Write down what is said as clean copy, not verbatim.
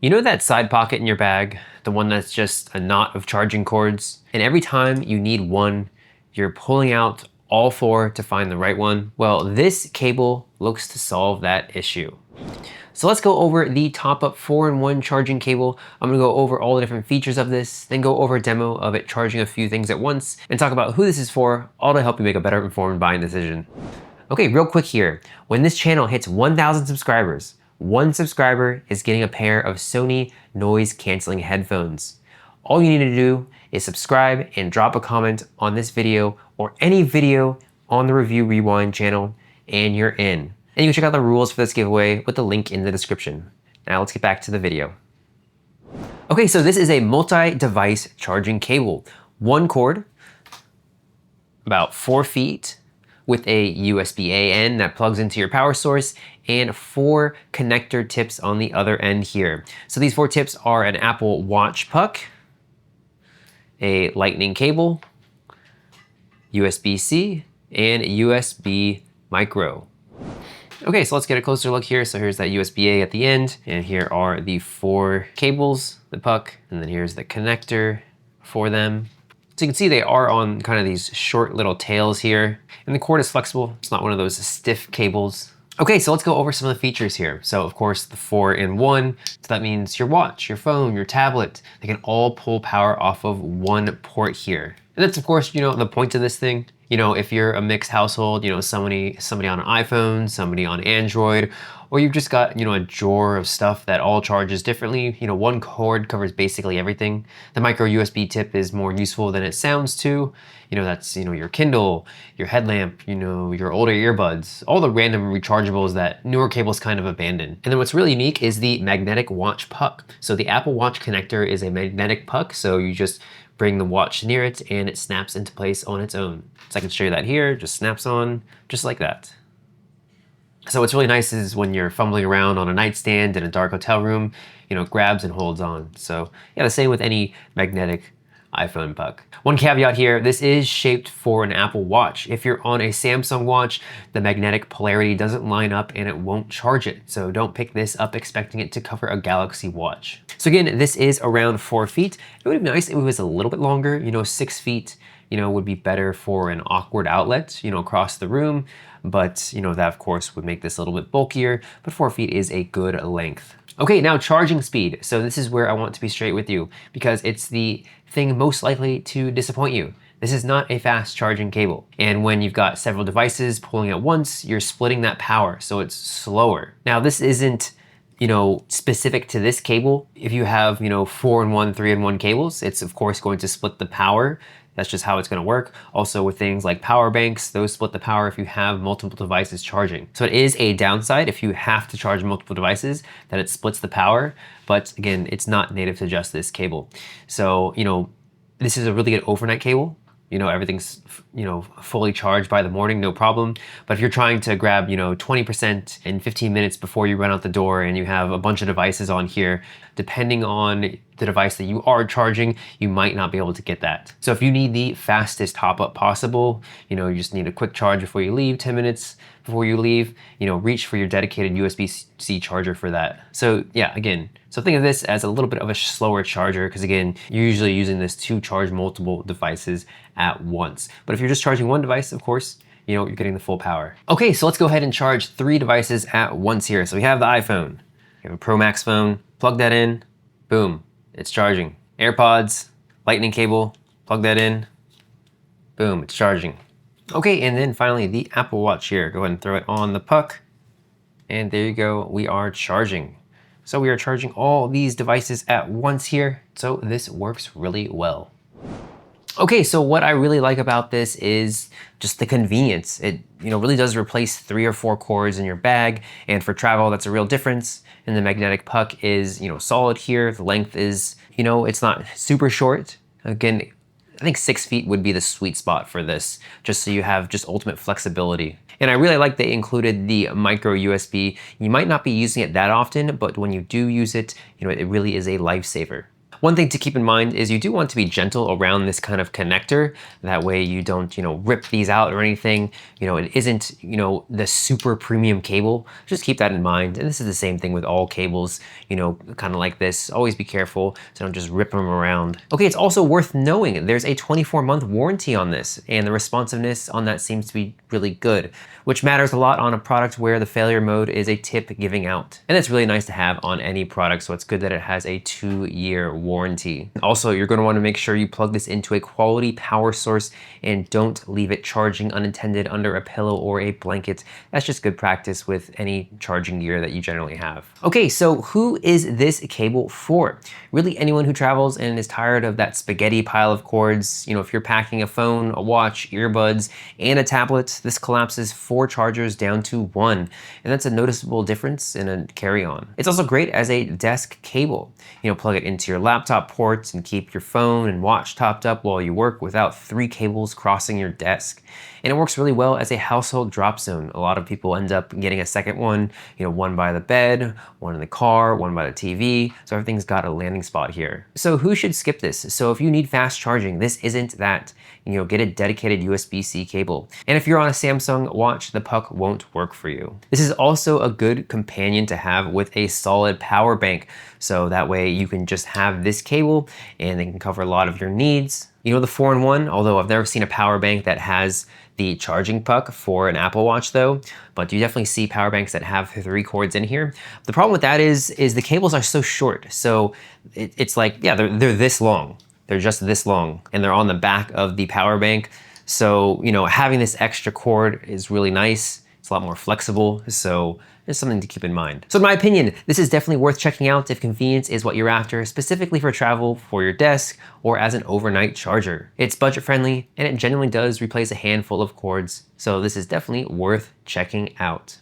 You know that side pocket in your bag, the one that's just a knot of charging cords? And every time you need one, you're pulling out all four to find the right one? Well, this cable looks to solve that issue. So let's go over the top-up 4-in-1 charging cable. I'm gonna go over all the different features of this, then go over a demo of it charging a few things at once, and talk about who this is for, all to help you make a better informed buying decision. Okay, real quick here. When this channel hits 1,000 subscribers, one subscriber is getting a pair of Sony noise canceling headphones. All you need to do is subscribe and drop a comment on this video or any video on the Review Rewind channel, and you're in. And you can check out the rules for this giveaway with the link in the description. Now let's get back to the video. Okay, so this is a multi-device charging cable. One cord, about 4 feet, with a USB-A end that plugs into your power source, and 4 connector tips on the other end here. So these 4 tips are an Apple Watch puck, a lightning cable, USB-C, and USB micro. Okay, so let's get a closer look here. So here's that USB-A at the end, and here are the 4 cables, the puck, and then here's the connector for them. So you can see they are on kind of these short little tails here, and the cord is flexible. It's not one of those stiff cables. Okay, so let's go over some of the features here. So of course the 4-in-1, so that means your watch, your phone, your tablet, they can all pull power off of one port here. And that's of course, the point of this thing. If you're a mixed household, somebody on an iPhone, somebody on Android, or you've just got, a drawer of stuff that all charges differently, one cord covers basically everything. The micro USB tip is more useful than it sounds to. That's, your Kindle, your headlamp, your older earbuds, all the random rechargeables that newer cables kind of abandon. And then what's really unique is the magnetic watch puck. So the Apple Watch connector is a magnetic puck, so you just bring the watch near it and it snaps into place on its own. So I can show you that here, just snaps on just like that. So what's really nice is when you're fumbling around on a nightstand in a dark hotel room, it grabs and holds on. So yeah, the same with any magnetic iPhone puck. One caveat here, this is shaped for an Apple Watch. If you're on a Samsung watch, the magnetic polarity doesn't line up and it won't charge it. So don't pick this up expecting it to cover a Galaxy watch. So again, this is around 4 feet. It would be nice if it was a little bit longer, 6 feet, would be better for an awkward outlet, across the room. But, that of course would make this a little bit bulkier, but 4 feet is a good length. Okay, now charging speed. So this is where I want to be straight with you because it's the thing most likely to disappoint you. This is not a fast charging cable. And when you've got several devices pulling at once, you're splitting that power, so it's slower. Now this isn't, specific to this cable. If you have, 4-in-1, 3-in-1 cables, it's of course going to split the power. That's just how it's gonna work. Also with things like power banks, those split the power if you have multiple devices charging. So it is a downside if you have to charge multiple devices that it splits the power, but again, it's not native to just this cable. So, this is a really good overnight cable. Everything's, fully charged by the morning, no problem. But if you're trying to grab, 20% in 15 minutes before you run out the door and you have a bunch of devices on here, depending on the device that you are charging, you might not be able to get that. So if you need the fastest hop up possible, you just need a quick charge before you leave, 10 minutes before you leave, reach for your dedicated USB-C charger for that. So yeah, again, so think of this as a little bit of a slower charger because again, you're usually using this to charge multiple devices at once. But if you're just charging one device, of course, you're getting the full power. Okay, so let's go ahead and charge 3 devices at once here. So we have the iPhone, we have a Pro Max phone, plug that in, boom, it's charging. AirPods, lightning cable, plug that in, boom, it's charging. Okay, and then finally the Apple Watch here. Go ahead and throw it on the puck, and there you go, we are charging. So we are charging all these devices at once here, so this works really well. Okay, so what I really like about this is just the convenience. It really does replace 3 or 4 cords in your bag, and for travel, that's a real difference. And the magnetic puck is solid here. The length is it's not super short. Again, I think 6 feet would be the sweet spot for this, just so you have just ultimate flexibility. And I really like they included the micro USB. You might not be using it that often, but when you do use it, it really is a lifesaver. One thing to keep in mind is you do want to be gentle around this kind of connector. That way you don't, rip these out or anything. It isn't, the super premium cable. Just keep that in mind. And this is the same thing with all cables, kind of like this. Always be careful so don't just rip them around. Okay, it's also worth knowing there's a 24-month warranty on this, and the responsiveness on that seems to be really good, which matters a lot on a product where the failure mode is a tip giving out. And it's really nice to have on any product, so it's good that it has a 2-year warranty. Also, you're gonna wanna make sure you plug this into a quality power source and don't leave it charging unattended under a pillow or a blanket. That's just good practice with any charging gear that you generally have. Okay, so who is this cable for? Really anyone who travels and is tired of that spaghetti pile of cords. If you're packing a phone, a watch, earbuds, and a tablet, this collapses 4 chargers down to 1. And that's a noticeable difference in a carry-on. It's also great as a desk cable. Plug it into your laptop ports and keep your phone and watch topped up while you work without 3 cables crossing your desk. And it works really well as a household drop zone. A lot of people end up getting a second one, one by the bed, one in the car, one by the TV. So everything's got a landing spot here. So who should skip this? So if you need fast charging, this isn't that. Get a dedicated USB-C cable. And if you're on a Samsung watch, the puck won't work for you. This is also a good companion to have with a solid power bank. So that way you can just have this cable and it can cover a lot of your needs. The 4-in-1, although I've never seen a power bank that has the charging puck for an Apple Watch though, but you definitely see power banks that have 3 cords in here. The problem with that is the cables are so short. So it's like, yeah, they're this long. They're just this long and they're on the back of the power bank. So, having this extra cord is really nice. It's a lot more flexible. So it's something to keep in mind. So in my opinion, this is definitely worth checking out if convenience is what you're after, specifically for travel, for your desk, or as an overnight charger. It's budget friendly and it genuinely does replace a handful of cords. So this is definitely worth checking out.